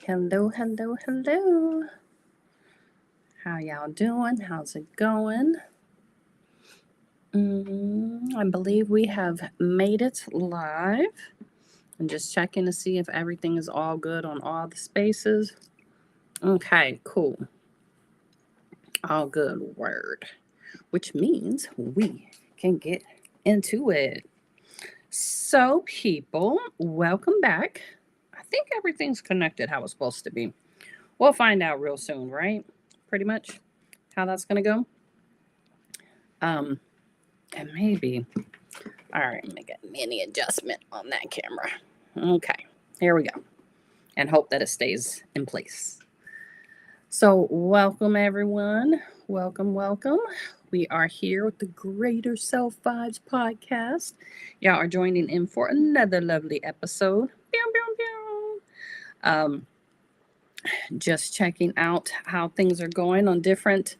Hello, hello, hello. How y'all doing? How's it going? I believe we have made it live. I'm just checking to see if everything is all good on all the spaces. Okay, cool. All good word, which means we can get into it. So, people, welcome back. I think everything's connected how it's supposed to be. We'll find out real soon, right? Pretty much how that's going to go. Um, and maybe, all right, make a mini adjustment on that camera. Okay, here we go. And hope that it stays in place. So, welcome everyone. Welcome, welcome. We are here with the Greater Self Vibes podcast. Y'all are joining in for another lovely episode. Pew, pew, pew. Just checking out how things are going on different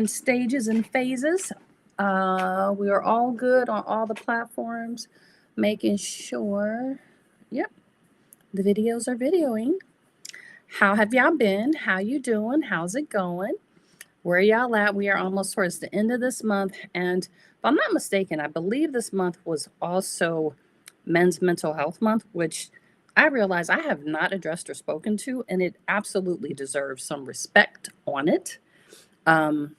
stages and phases. We are all good on all the platforms, making sure, yep, the videos are videoing. How have y'all been? How you doing? How's it going? Where y'all at? We are almost towards the end of this month. And if I'm not mistaken, I believe this month was also Men's Mental Health Month, which I realize I have not addressed or spoken to, and it absolutely deserves some respect on it. Um,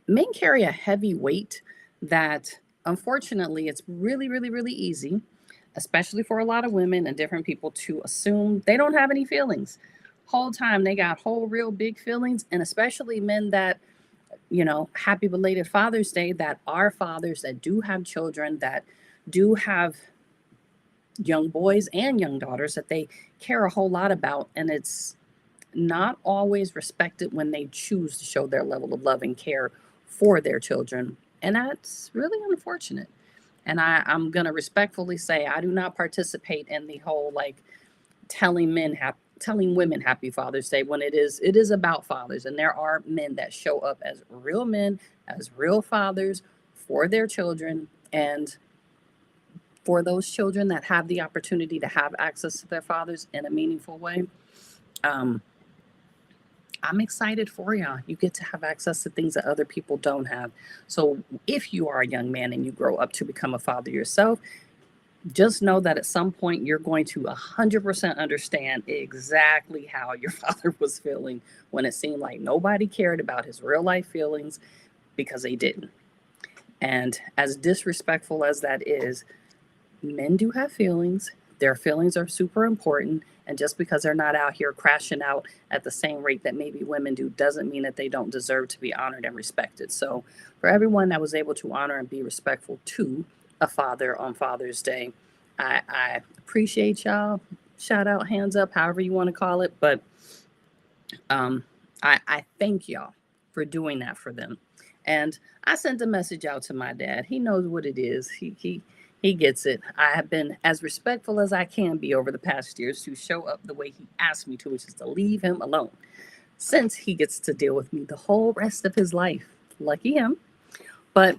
Men carry a heavy weight that unfortunately it's really, really, really easy, especially for a lot of women and different people, to assume they don't have any feelings. Whole time they got whole real big feelings, and especially men that, happy belated Father's Day, that are fathers, that do have children, that do have young boys and young daughters that they care a whole lot about. And it's not always respected when they choose to show their level of love and care for their children. And that's really unfortunate. And I'm going to respectfully say I do not participate in the whole like telling women happy Father's Day when it is about fathers. And there are men that show up as real men, as real fathers for their children. And for those children that have the opportunity to have access to their fathers in a meaningful way, um, I'm excited for y'all. You get to have access to things that other people don't have. So if you are a young man and you grow up to become a father yourself, just know that at some point you're going to 100% understand exactly how your father was feeling when it seemed like nobody cared about his real life feelings, because they didn't. And as disrespectful as that is, men do have feelings. Their feelings are super important. And just because they're not out here crashing out at the same rate that maybe women do doesn't mean that they don't deserve to be honored and respected. So, for everyone that was able to honor and be respectful to a father on Father's Day, I appreciate y'all. Shout out, hands up, however you want to call it. But I thank y'all for doing that for them. And I sent a message out to my dad. He knows what it is. He gets it. I have been as respectful as I can be over the past years to show up the way he asked me to, which is to leave him alone, since he gets to deal with me the whole rest of his life. Lucky him. But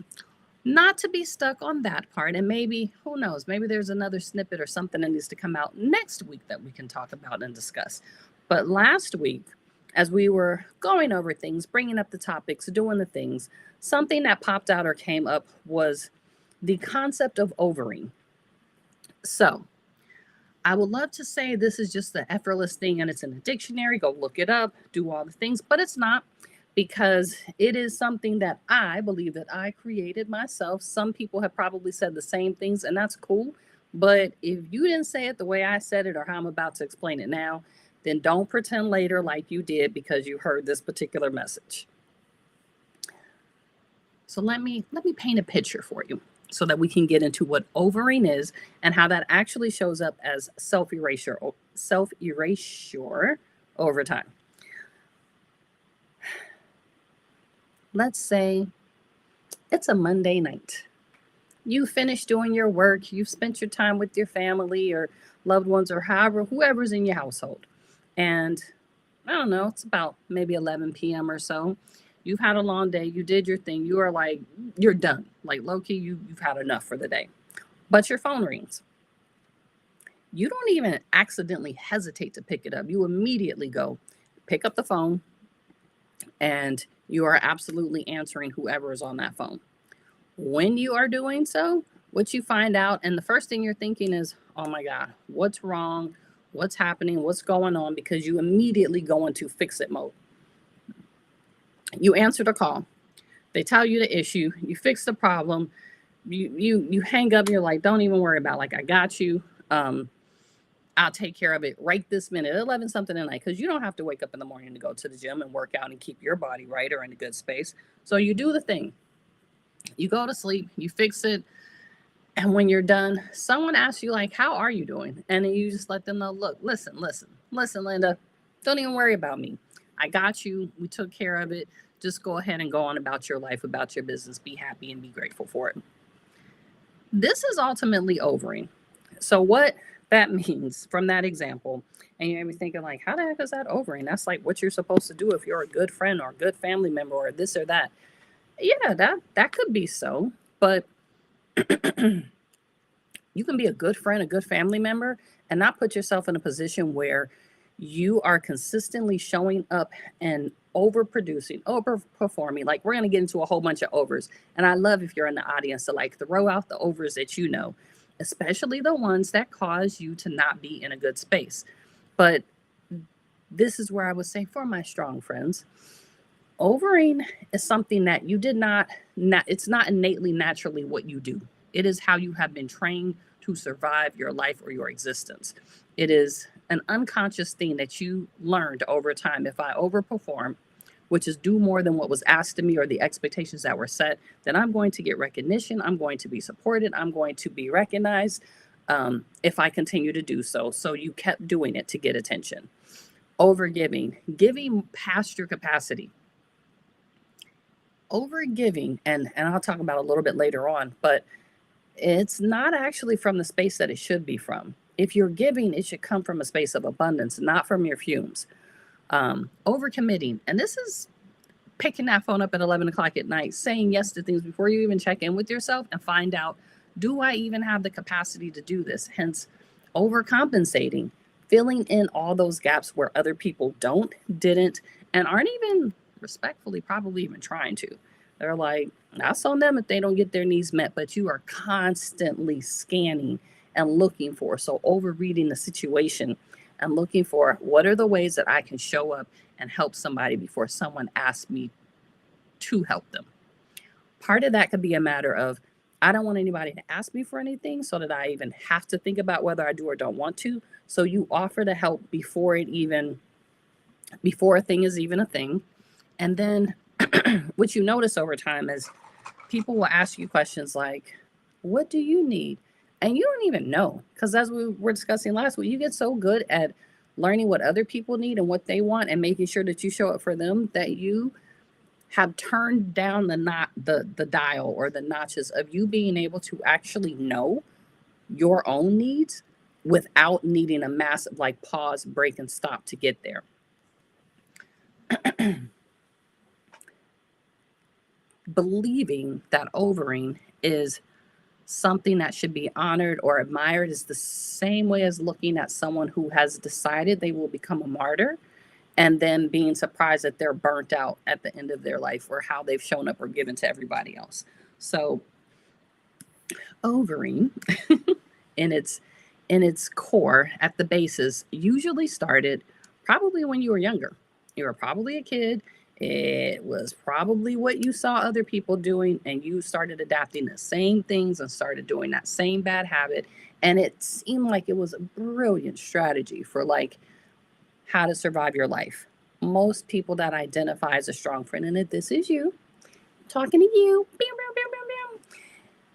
not to be stuck on that part. And maybe, who knows, maybe there's another snippet or something that needs to come out next week that we can talk about and discuss. But last week, as we were going over things, bringing up the topics, doing the things, something that popped out or came up was the concept of overing. So I would love to say this is just the effortless thing and it's in the dictionary, go look it up, do all the things, but it's not, because it is something that I believe that I created myself. Some people have probably said the same things, and that's cool. But if you didn't say it the way I said it or how I'm about to explain it now, then don't pretend later like you did because you heard this particular message. So let me paint a picture for you so that we can get into what overing is and how that actually shows up as self-erasure over time. Let's say it's a Monday night. You finished doing your work. You've spent your time with your family or loved ones or whoever's in your household. And I don't know, it's about maybe 11 p.m. or so. You've had a long day. You did your thing. You are like, you're done. Like low key, you've had enough for the day. But your phone rings. you don't even accidentally hesitate to pick it up. You immediately go pick up the phone and you are absolutely answering whoever is on that phone. When you are doing so, what you find out, and the first thing you're thinking is, oh my God, what's wrong? What's happening? What's going on? Because you immediately go into fix it mode. You answer the call. They tell you the issue. You fix the problem. You hang up. You're like, don't even worry about it. Like, I got you. I'll take care of it right this minute at 11 something at night, because you don't have to wake up in the morning to go to the gym and work out and keep your body right or in a good space. So you do the thing. You go to sleep. You fix it. And when you're done, someone asks you, like, how are you doing? And then you just let them know, look, listen, Linda, don't even worry about me. I got you. We took care of it. Just go ahead and go on about your life, about your business. Be happy and be grateful for it. This is ultimately overing. So what that means from that example, and you're thinking like, how the heck is that overing? That's like what you're supposed to do if you're a good friend or a good family member or this or that. Yeah, that could be so, but you can be a good friend, a good family member, and not put yourself in a position where you are consistently showing up and overproducing, overperforming. Like, we're going to get into a whole bunch of overs. And I love, if you're in the audience, to like throw out the overs that you know, especially the ones that cause you to not be in a good space. But this is where I would say, for my strong friends, overing is something that you did not it's not innately naturally what you do. It is how you have been trained to survive your life or your existence. It is an unconscious thing that you learned over time. If I overperform, which is do more than what was asked of me or the expectations that were set, then I'm going to get recognition. I'm going to be supported. I'm going to be recognized if I continue to do so. So you kept doing it to get attention. Overgiving, giving past your capacity. Overgiving, and I'll talk about it a little bit later on, but it's not actually from the space that it should be from. If you're giving, it should come from a space of abundance, not from your fumes. Overcommitting, and this is picking that phone up at 11 o'clock at night, saying yes to things before you even check in with yourself and find out, do I even have the capacity to do this? Hence, overcompensating, filling in all those gaps where other people didn't, and aren't even respectfully probably even trying to. They're like, that's on them if they don't get their needs met, but you are constantly scanning and looking for, so over reading the situation and looking for, what are the ways that I can show up and help somebody before someone asks me to help them. Part of that could be a matter of, I don't want anybody to ask me for anything so that I even have to think about whether I do or don't want to. So you offer to help before a thing is even a thing. And then what you notice over time is people will ask you questions like, what do you need? And you don't even know, because as we were discussing last week, you get so good at learning what other people need and what they want and making sure that you show up for them that you have turned down the dial or the notches of you being able to actually know your own needs without needing a massive like pause, break, and stop to get there. Believing that overing is something that should be honored or admired is the same way as looking at someone who has decided they will become a martyr and then being surprised that they're burnt out at the end of their life or how they've shown up or given to everybody else. So overing in its core at the basis usually started probably when you were younger. You were probably a kid. It was probably what you saw other people doing, and you started adapting the same things and started doing that same bad habit. And it seemed like it was a brilliant strategy for like how to survive your life. Most people that identify as a strong friend, and if this is you, talking to you,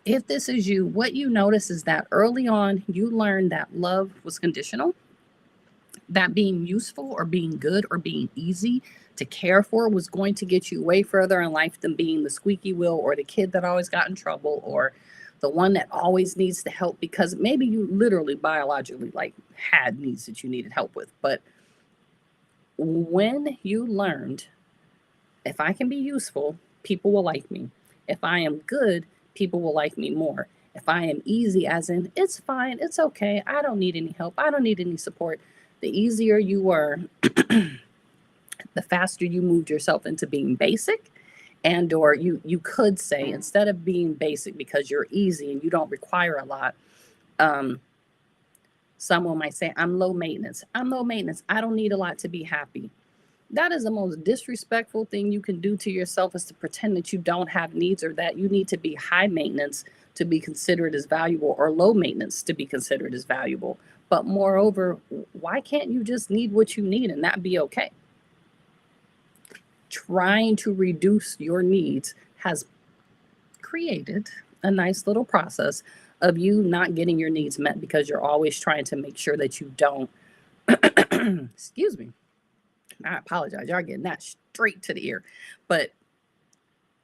if this is you, what you notice is that early on you learned that love was conditional, that being useful or being good or being easy to care for was going to get you way further in life than being the squeaky wheel or the kid that always got in trouble or the one that always needs to help because maybe you literally biologically like had needs that you needed help with. But when you learned, if I can be useful, people will like me. If I am good, people will like me more. If I am easy, as in, it's fine, it's okay, I don't need any help, I don't need any support, the easier you were, the faster you moved yourself into being basic. And or you could say, instead of being basic because you're easy and you don't require a lot, um, someone might say, I'm low maintenance. I'm low maintenance. I don't need a lot to be happy. That is the most disrespectful thing you can do to yourself, is to pretend that you don't have needs, or that you need to be high maintenance to be considered as valuable, or low maintenance to be considered as valuable. But moreover, why can't you just need what you need and that be okay? Trying to reduce your needs has created a nice little process of you not getting your needs met, because you're always trying to make sure that you don't. Excuse me. I apologize. Y'all getting that straight to the ear. But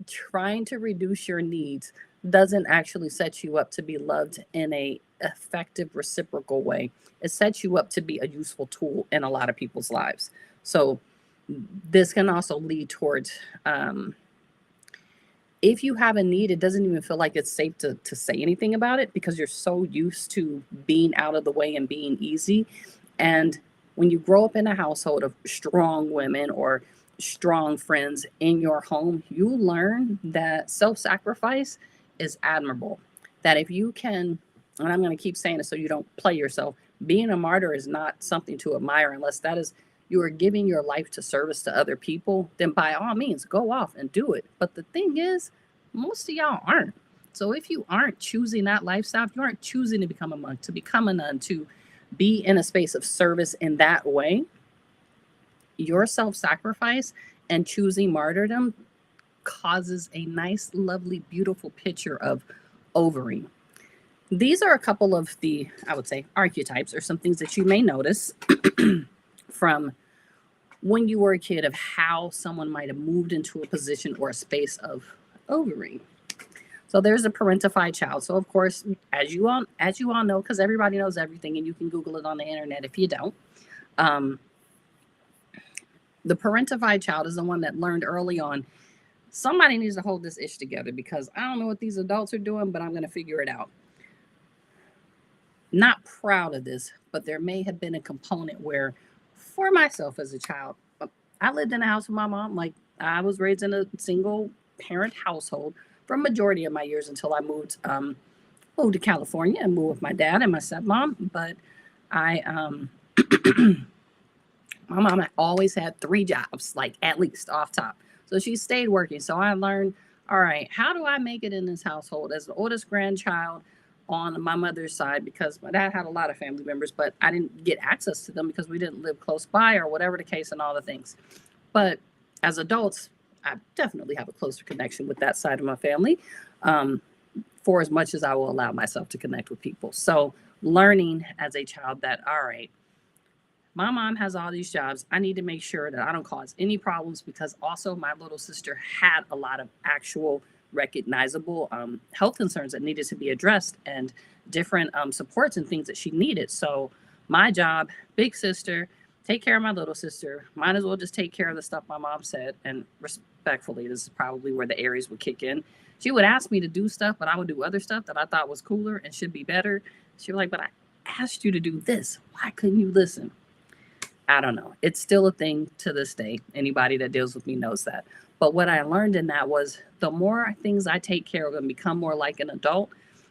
trying to reduce your needs doesn't actually set you up to be loved in a effective reciprocal way. It sets you up to be a useful tool in a lot of people's lives. So this can also lead towards, if you have a need, it doesn't even feel like it's safe to say anything about it, because you're so used to being out of the way and being easy. And when you grow up in a household of strong women or strong friends in your home, you learn that self-sacrifice is admirable. That if you can, and I'm going to keep saying it so you don't play yourself, being a martyr is not something to admire unless that is, you are giving your life to service to other people, then by all means, go off and do it. But the thing is, most of y'all aren't. So if you aren't choosing that lifestyle, if you aren't choosing to become a monk, to become a nun, to be in a space of service in that way, your self-sacrifice and choosing martyrdom causes a nice, lovely, beautiful picture of overing. These are a couple of the, I would say, archetypes, or some things that you may notice from when you were a kid, of how someone might have moved into a position or a space of overing. So there's a parentified child. So of course, as you all know, because everybody knows everything, and you can Google it on the internet if you don't. The parentified child is the one that learned early on, somebody needs to hold this ish together, because I don't know what these adults are doing, but I'm going to figure it out. Not proud of this, but there may have been a component where, for myself as a child, I lived in a house with my mom. Like, I was raised in a single parent household for a majority of my years until I moved to California and moved with my dad and my stepmom. But I my mom always had 3 jobs, like, at least off top. So she stayed working. So I learned, all right, how do I make it in this household as the oldest grandchild on my mother's side, because my dad had a lot of family members, but I didn't get access to them because we didn't live close by, or whatever the case, and all the things. But as adults, I definitely have a closer connection with that side of my family, for as much as I will allow myself to connect with people. So learning as a child that, all right, my mom has all these jobs. I need to make sure that I don't cause any problems, because also my little sister had a lot of actual recognizable health concerns that needed to be addressed, and different supports and things that she needed. So my job, big sister, take care of my little sister. Might as well just take care of the stuff my mom said. And respectfully, this is probably where the Aries would kick in. She would ask me to do stuff, but I would do other stuff that I thought was cooler and should be better. She was like, but I asked you to do this. Why couldn't you listen? I don't know. It's still a thing to this day. Anybody that deals with me knows that. But what I learned in that was, the more things I take care of and become more like an adult,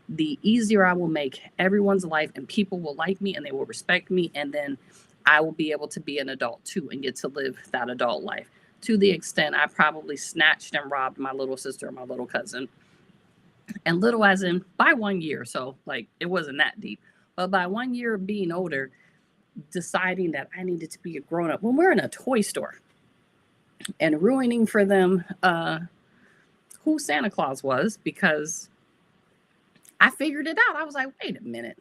the easier I will make everyone's life, and people will like me and they will respect me. And then I will be able to be an adult too and get to live that adult life, to the extent I probably snatched and robbed my little sister and my little cousin. And little as in by 1 year. So like, it wasn't that deep. But by 1 year of being older, deciding that I needed to be a grown up when we're in a toy store, and ruining for them who Santa Claus was, because I figured it out. I was like, wait a minute,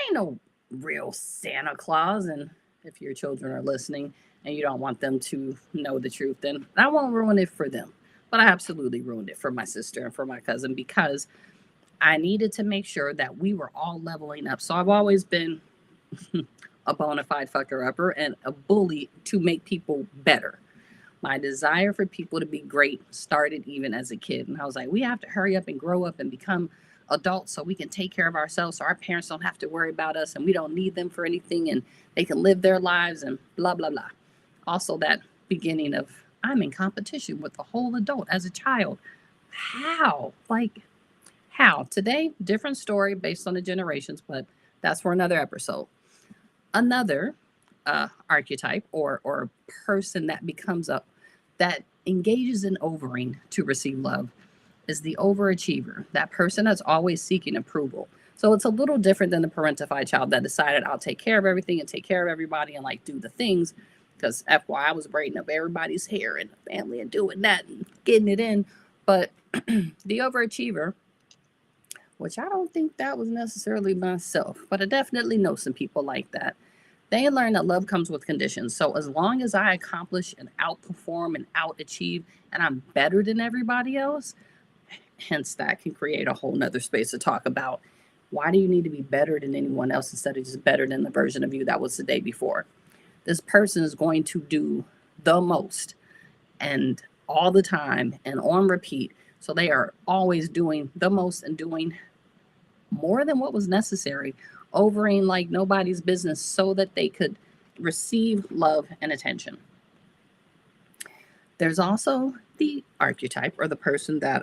ain't no real Santa Claus. And if your children are listening and you don't want them to know the truth, then I won't ruin it for them. But I absolutely ruined it for my sister and for my cousin, because I needed to make sure that we were all leveling up. So I've always been a bona fide fucker upper and a bully to make people better. My desire for people to be great started even as a kid. And I was like, we have to hurry up and grow up and become adults so we can take care of ourselves, so our parents don't have to worry about us and we don't need them for anything and they can live their lives and blah, blah, blah. Also, that beginning of, I'm in competition with the whole adult as a child. How? Like, how? Today, different story based on the generations, but that's for another episode. Another archetype or person that becomes up that engages in overing to receive love is the overachiever, that person that's always seeking approval. So it's a little different than the parentified child that decided I'll take care of everything and take care of everybody and like do the things. Because FYI, I was braiding up everybody's hair in the family and doing that and getting it in. But the overachiever, which I don't think that was necessarily myself, but I definitely know some people like that. They learn that love comes with conditions. So as long as I accomplish and outperform and outachieve and I'm better than everybody else, hence that can create a whole nother space to talk about. Why do you need to be better than anyone else instead of just better than the version of you that was the day before? This person is going to do the most and all the time and on repeat. So they are always doing the most and doing more than what was necessary, overing like nobody's business so that they could receive love and attention. There's also the archetype or the person that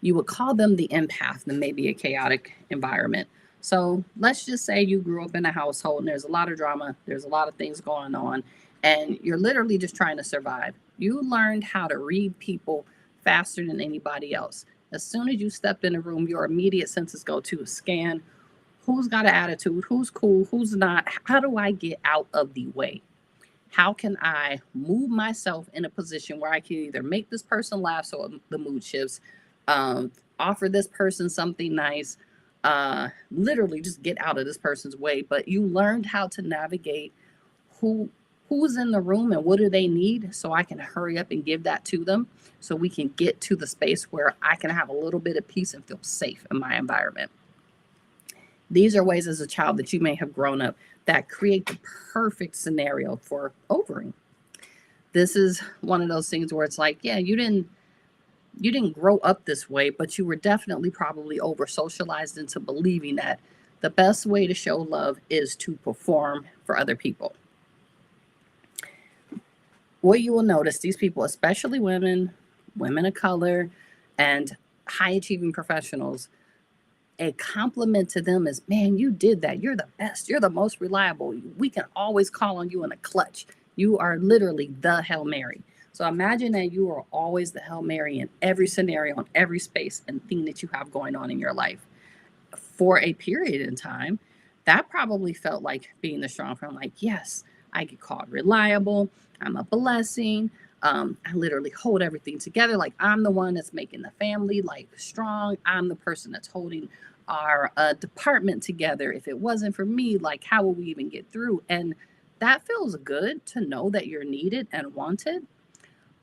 you would call them the empath in maybe a chaotic environment. So let's just say you grew up in a household and there's a lot of drama, there's a lot of things going on, and you're literally just trying to survive. You learned how to read people faster than anybody else. As soon as you step in a room, your immediate senses go to scan who's got an attitude, who's cool, who's not. How do I get out of the way? How can I move myself in a position where I can either make this person laugh so the mood shifts, offer this person something nice, literally just get out of this person's way. But you learned how to navigate who's in the room and what do they need so I can hurry up and give that to them so we can get to the space where I can have a little bit of peace and feel safe in my environment. These are ways as a child that you may have grown up that create the perfect scenario for overing. This is one of those things where it's like, yeah, you didn't grow up this way, but you were definitely probably over socialized into believing that the best way to show love is to perform for other people. What you will notice, these people, especially women of color, and high achieving professionals, a compliment to them is, man, you did that. You're the best. You're the most reliable. We can always call on you in a clutch. You are literally the Hail Mary. So imagine that you are always the Hail Mary in every scenario, in every space and thing that you have going on in your life. For a period in time, that probably felt like being the strong friend. Like, yes, I get called reliable. I'm a blessing. I literally hold everything together. Like, I'm the one that's making the family like strong. I'm the person that's holding our department together. If it wasn't for me, like, how will we even get through? And that feels good to know that you're needed and wanted.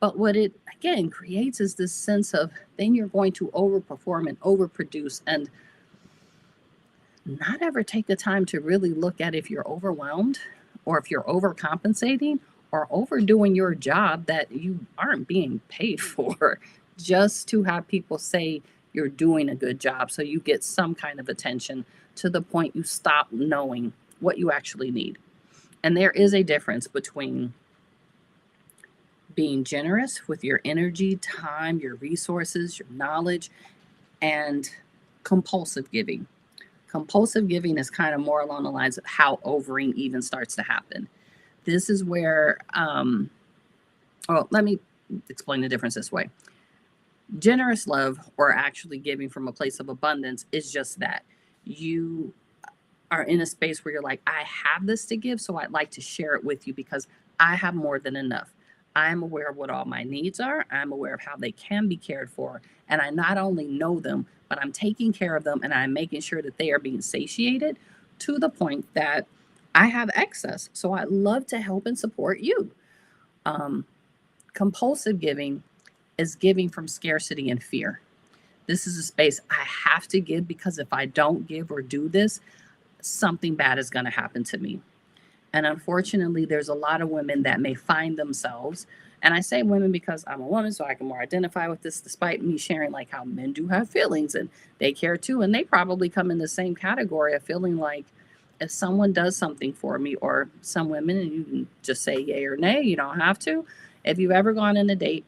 But what it, again, creates is this sense of then you're going to overperform and overproduce and not ever take the time to really look at if you're overwhelmed or if you're overcompensating or overdoing your job that you aren't being paid for just to have people say you're doing a good job. So you get some kind of attention to the point you stop knowing what you actually need. And there is a difference between being generous with your energy, time, your resources, your knowledge, and compulsive giving. Compulsive giving is kind of more along the lines of how overing even starts to happen. This is where, let me explain the difference this way. Generous love, or actually giving from a place of abundance, is just that. You are in a space where you're like, I have this to give, so I'd like to share it with you because I have more than enough. I'm aware of what all my needs are. I'm aware of how they can be cared for. And I not only know them, but I'm taking care of them and I'm making sure that they are being satiated to the point that I have excess. So I'd love to help and support you. Compulsive giving is giving from scarcity and fear. This is a space I have to give because if I don't give or do this, something bad is going to happen to me. And unfortunately, there's a lot of women that may find themselves, and I say women because I'm a woman, so I can more identify with this, despite me sharing like how men do have feelings and they care too. And they probably come in the same category of feeling like if someone does something for me, or some women, and you can just say yay or nay, you don't have to. If you've ever gone on a date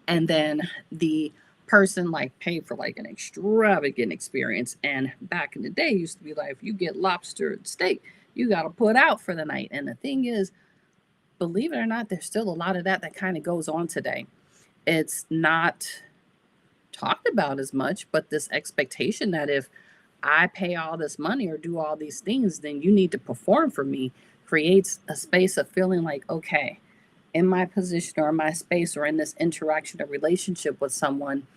and then the person like paid for like an extravagant experience, and back in the day used to be like, if you get lobster and steak, you got to put out for the night. And the thing is, believe it or not, there's still a lot of that kind of goes on today. It's not talked about as much, but this expectation that if I pay all this money or do all these things, then you need to perform for me, creates a space of feeling like, okay, in my position or in my space or in this interaction or relationship with someone,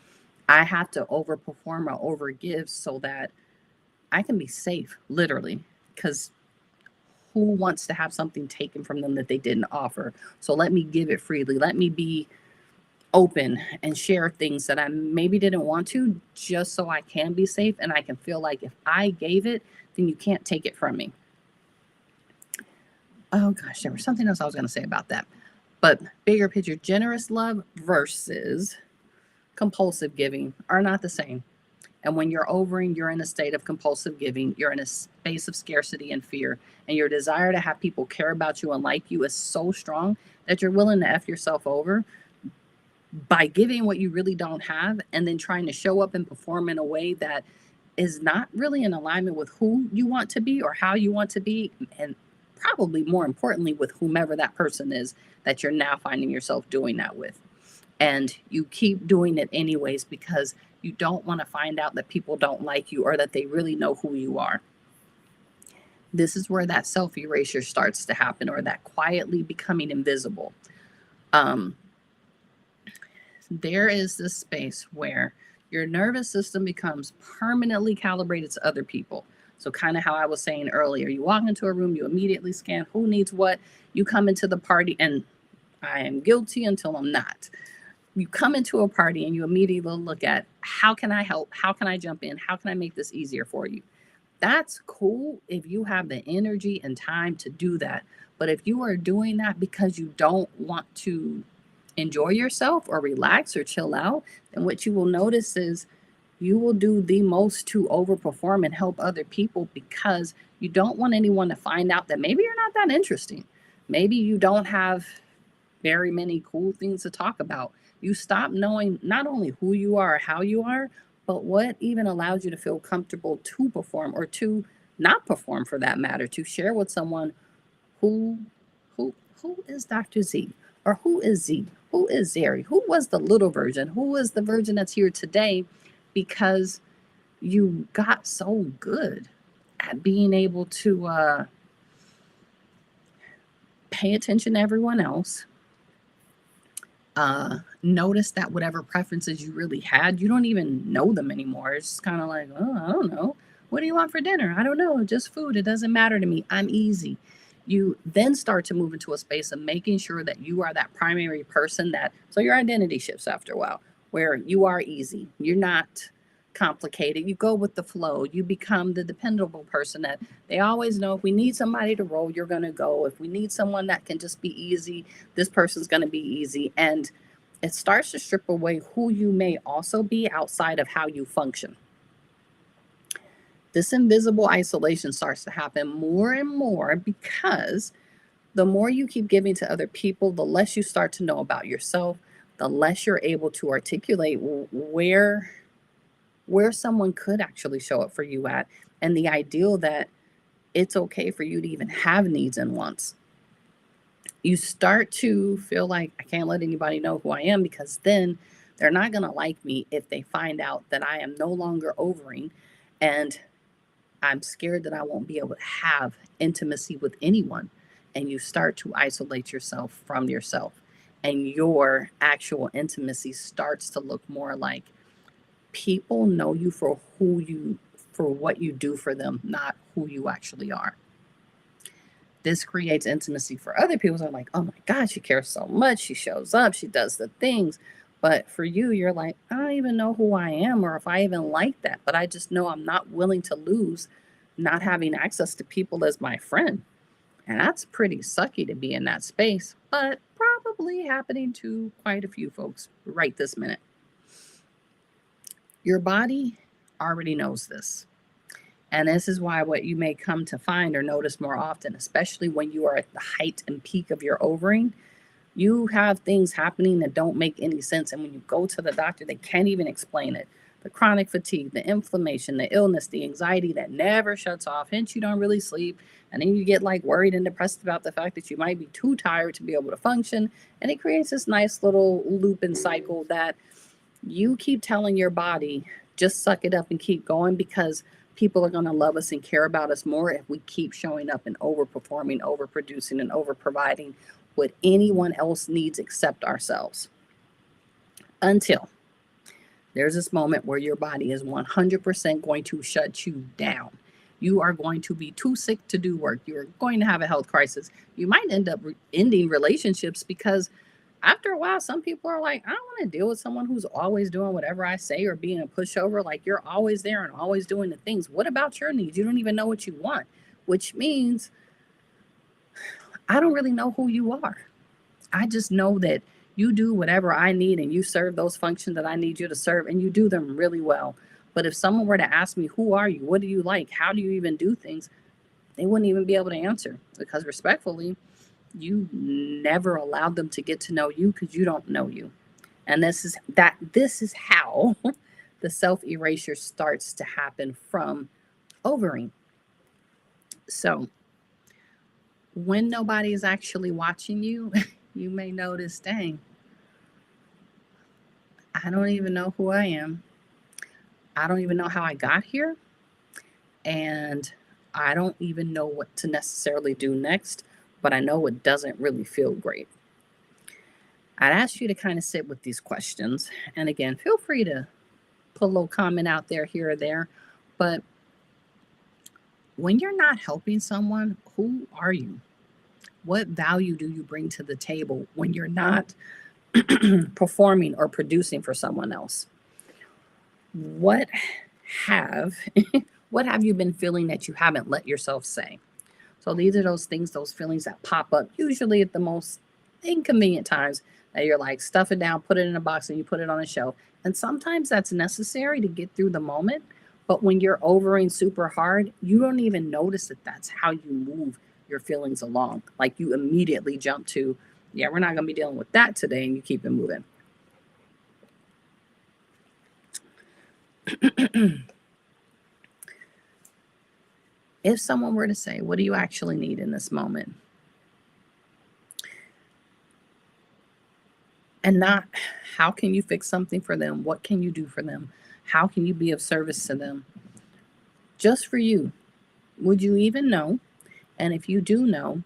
I have to overperform or overgive so that I can be safe, literally. Because who wants to have something taken from them that they didn't offer? So let me give it freely. Let me be open and share things that I maybe didn't want to, just so I can be safe and I can feel like if I gave it, then you can't take it from me. Oh gosh, there was something else I was going to say about that. But bigger picture, generous love versus compulsive giving are not the same. And when you're overing, you're in a state of compulsive giving. You're in a space of scarcity and fear. And your desire to have people care about you and like you is so strong that you're willing to F yourself over by giving what you really don't have, and then trying to show up and perform in a way that is not really in alignment with who you want to be or how you want to be. And probably more importantly, with whomever that person is that you're now finding yourself doing that with. And you keep doing it anyways because you don't want to find out that people don't like you or that they really know who you are. This is where that self-erasure starts to happen, or that quietly becoming invisible. There is this space where your nervous system becomes permanently calibrated to other people. So, kind of how I was saying earlier, you walk into a room, you immediately scan who needs what. You come into the party, and I am guilty until I'm not. You come into a party and you immediately look at, how can I help? How can I jump in? How can I make this easier for you? That's cool if you have the energy and time to do that. But if you are doing that because you don't want to enjoy yourself or relax or chill out, then what you will notice is you will do the most to overperform and help other people because you don't want anyone to find out that maybe you're not that interesting. Maybe you don't have very many cool things to talk about. You stop knowing not only who you are or how you are, but what even allows you to feel comfortable to perform or to not perform, for that matter, to share with someone who who is Dr. Z, or who is Z, who is Zeri, who was the little version, who is the version that's here today, because you got so good at being able to pay attention to everyone else, notice that whatever preferences you really had, you don't even know them anymore. It's kind of like, oh, I don't know. What do you want for dinner? I don't know. Just food. It doesn't matter to me. I'm easy. You then start to move into a space of making sure that you are that primary person so your identity shifts after a while, where you are easy. You're not complicated. You go with the flow. You become the dependable person that they always know. If we need somebody to roll, you're going to go. If we need someone that can just be easy, this person's going to be easy. And it starts to strip away who you may also be outside of how you function. This invisible isolation starts to happen more and more because the more you keep giving to other people, the less you start to know about yourself, the less you're able to articulate where someone could actually show up for you at, and the ideal that it's okay for you to even have needs and wants. You start to feel like, I can't let anybody know who I am, because then they're not going to like me if they find out that I am no longer overing, and I'm scared that I won't be able to have intimacy with anyone. And you start to isolate yourself from yourself, and your actual intimacy starts to look more like people know you for what you do for them, not who you actually are. This creates intimacy for other people. So I'm like, oh my God, she cares so much. She shows up, she does the things. But for you, you're like, I don't even know who I am or if I even like that. But I just know I'm not willing to lose not having access to people as my friend. And that's pretty sucky to be in that space, but probably happening to quite a few folks right this minute. Your body already knows this. And this is why what you may come to find or notice more often, especially when you are at the height and peak of your overing, you have things happening that don't make any sense. And when you go to the doctor, they can't even explain it. The chronic fatigue, the inflammation, the illness, the anxiety that never shuts off, hence you don't really sleep. And then you get like worried and depressed about the fact that you might be too tired to be able to function. And it creates this nice little loop and cycle that you keep telling your body, just suck it up and keep going, because people are going to love us and care about us more if we keep showing up and overperforming, overproducing, and overproviding what anyone else needs except ourselves. Until there's this moment where your body is 100% going to shut you down. You are going to be too sick to do work. You're going to have a health crisis. You might end up ending relationships because after a while, some people are like, I don't want to deal with someone who's always doing whatever I say or being a pushover. Like, you're always there and always doing the things. What about your needs? You don't even know what you want, which means I don't really know who you are. I just know that you do whatever I need and you serve those functions that I need you to serve, and you do them really well. But if someone were to ask me, who are you? What do you like? How do you even do things? They wouldn't even be able to answer, because respectfully, you never allowed them to get to know you because you don't know you. And this is how the self-erasure starts to happen from overing. So when nobody is actually watching you, you may notice, dang, I don't even know who I am. I don't even know how I got here. And I don't even know what to necessarily do next, but I know it doesn't really feel great. I'd ask you to kind of sit with these questions. And again, feel free to put a little comment out there here or there. But when you're not helping someone, who are you? What value do you bring to the table when you're not performing or producing for someone else? What have you been feeling that you haven't let yourself say? So these are those things, those feelings that pop up usually at the most inconvenient times, that you're like, stuff it down, put it in a box, and you put it on a shelf. And sometimes that's necessary to get through the moment. But when you're overing super hard, you don't even notice that that's how you move your feelings along. Like, you immediately jump to, yeah, we're not going to be dealing with that today, and you keep it moving. If someone were to say, what do you actually need in this moment? And not, how can you fix something for them? What can you do for them? How can you be of service to them? Just for you. Would you even know? And if you do know,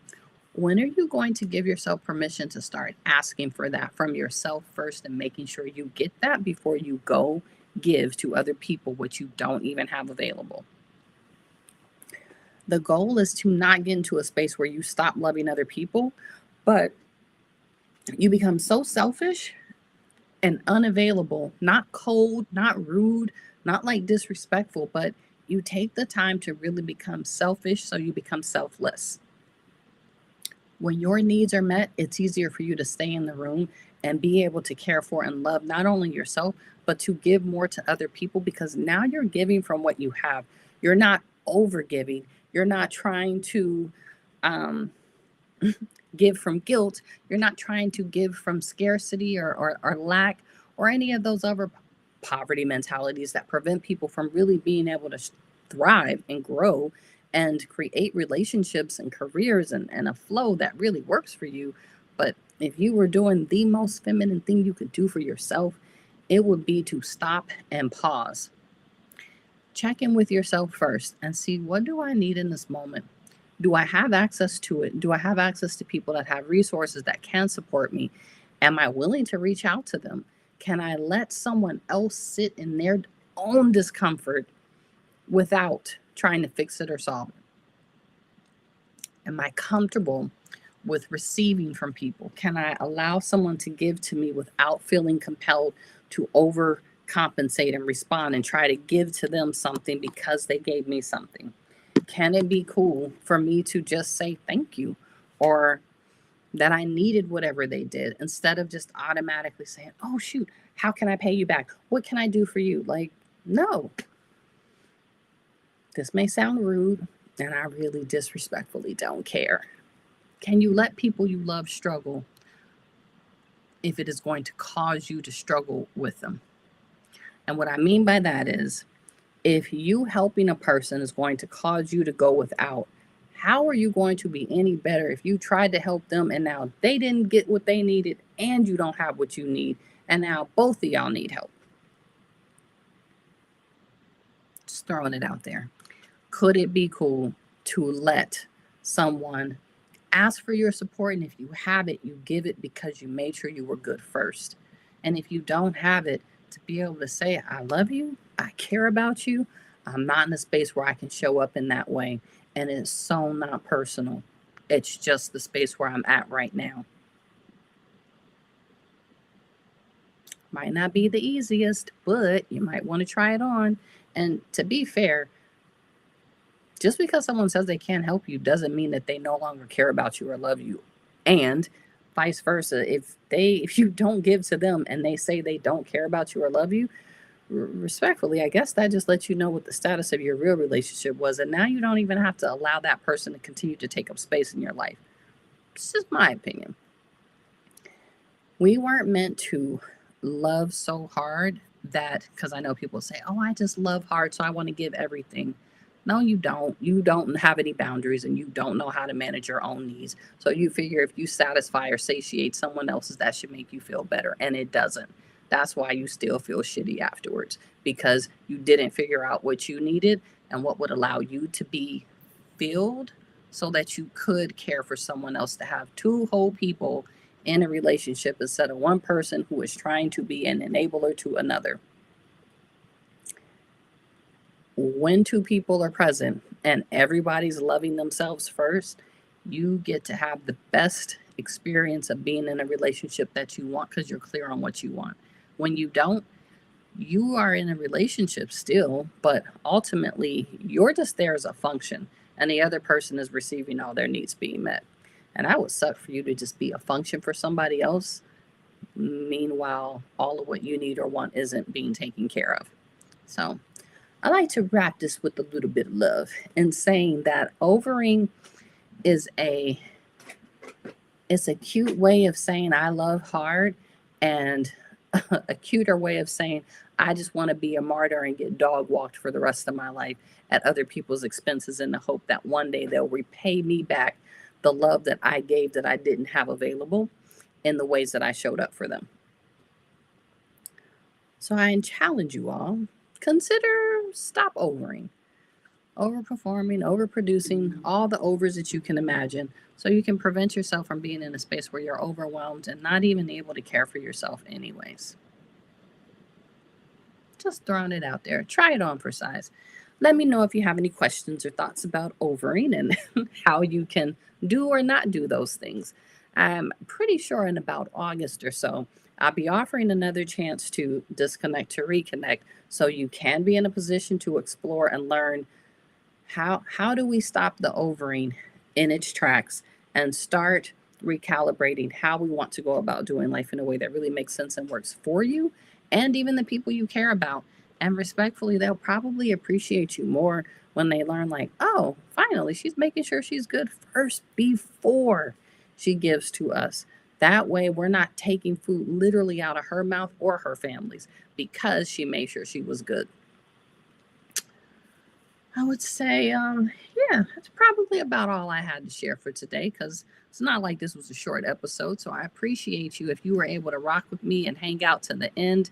when are you going to give yourself permission to start asking for that from yourself first, and making sure you get that before you go give to other people what you don't even have available? The goal is to not get into a space where you stop loving other people, but you become so selfish and unavailable, not cold, not rude, not like disrespectful, but you take the time to really become selfish, so you become selfless. When your needs are met, it's easier for you to stay in the room and be able to care for and love not only yourself, but to give more to other people, because now you're giving from what you have. You're not over giving. You're not trying to give from guilt. You're not trying to give from scarcity or lack or any of those other poverty mentalities that prevent people from really being able to thrive and grow and create relationships and careers and a flow that really works for you. But if you were doing the most feminine thing you could do for yourself, it would be to stop and pause. Check in with yourself first and see, what do I need in this moment? Do I have access to it? Do I have access to people that have resources that can support me? Am I willing to reach out to them? Can I let someone else sit in their own discomfort without trying to fix it or solve it? Am I comfortable with receiving from people? Can I allow someone to give to me without feeling compelled to overcompensate and respond and try to give to them something because they gave me something? Can it be cool for me to just say thank you, or that I needed whatever they did, instead of just automatically saying, oh, shoot, how can I pay you back? What can I do for you? Like, no, this may sound rude, and I really disrespectfully don't care. Can you let people you love struggle if it is going to cause you to struggle with them? And what I mean by that is, if you helping a person is going to cause you to go without, how are you going to be any better if you tried to help them and now they didn't get what they needed and you don't have what you need, and now both of y'all need help? Just throwing it out there. Could it be cool to let someone ask for your support, and if you have it, you give it because you made sure you were good first? And if you don't have it, to be able to say, I love you, I care about you, I'm not in a space where I can show up in that way. And it's so not personal. It's just the space where I'm at right now. Might not be the easiest, but you might want to try it on. And to be fair, just because someone says they can't help you doesn't mean that they no longer care about you or love you. And vice versa, if you don't give to them and they say they don't care about you or love you, respectfully, I guess that just lets you know what the status of your real relationship was, and now you don't even have to allow that person to continue to take up space in your life. This is my opinion. We weren't meant to love so hard that, because I know people say, oh, I just love hard, so I want to give everything. No, you don't. You don't have any boundaries, and you don't know how to manage your own needs. So you figure if you satisfy or satiate someone else's, that should make you feel better. And it doesn't. That's why you still feel shitty afterwards, because you didn't figure out what you needed and what would allow you to be filled so that you could care for someone else, to have two whole people in a relationship instead of one person who is trying to be an enabler to another. When two people are present and everybody's loving themselves first, you get to have the best experience of being in a relationship that you want, because you're clear on what you want. When you don't, you are in a relationship still, but ultimately you're just there as a function, and the other person is receiving all their needs being met. And I would suck for you to just be a function for somebody else. Meanwhile, all of what you need or want isn't being taken care of. So I like to wrap this with a little bit of love and saying that overing is it's a cute way of saying I love hard, and a cuter way of saying I just want to be a martyr and get dog walked for the rest of my life at other people's expenses, in the hope that one day they'll repay me back the love that I gave that I didn't have available in the ways that I showed up for them. So I challenge you all, consider stop overing, overperforming, overproducing, all the overs that you can imagine, so you can prevent yourself from being in a space where you're overwhelmed and not even able to care for yourself anyways. Just throwing it out there. Try it on for size. Let me know if you have any questions or thoughts about overing and how you can do or not do those things. I'm pretty sure in about August or so, I'll be offering another chance to disconnect to reconnect, so you can be in a position to explore and learn how do we stop the overing in its tracks and start recalibrating how we want to go about doing life in a way that really makes sense and works for you and even the people you care about. And respectfully, they'll probably appreciate you more when they learn, like, oh, finally, she's making sure she's good first before she gives to us. That way, we're not taking food literally out of her mouth or her family's, because she made sure she was good. I would say, yeah, that's probably about all I had to share for today, because it's not like this was a short episode. So I appreciate you if you were able to rock with me and hang out to the end.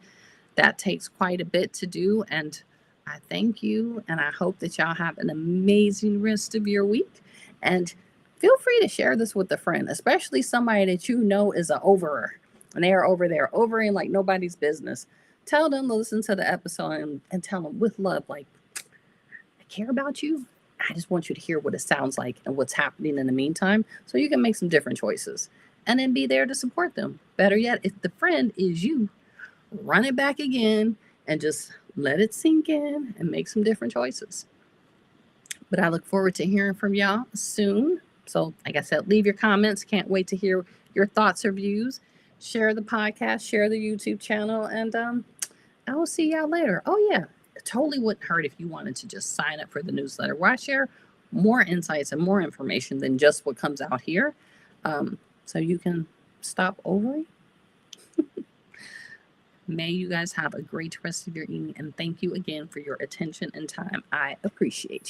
That takes quite a bit to do. And I thank you. And I hope that y'all have an amazing rest of your week. And feel free to share this with a friend, especially somebody that you know is an overer and they are over there overing like nobody's business. Tell them to listen to the episode and tell them with love, like, care about you. I just want you to hear what it sounds like and what's happening in the meantime, so you can make some different choices and then be there to support them. Better yet, if the friend is you, run it back again and just let it sink in and make some different choices. But I look forward to hearing from y'all soon. So, like I said, leave your comments. Can't wait to hear your thoughts or views. Share the podcast, share the YouTube channel, and I will see y'all later. Oh, yeah. It totally wouldn't hurt if you wanted to just sign up for the newsletter where I share more insights and more information than just what comes out here. So you can stop overing. May you guys have a great rest of your evening, and thank you again for your attention and time. I appreciate you.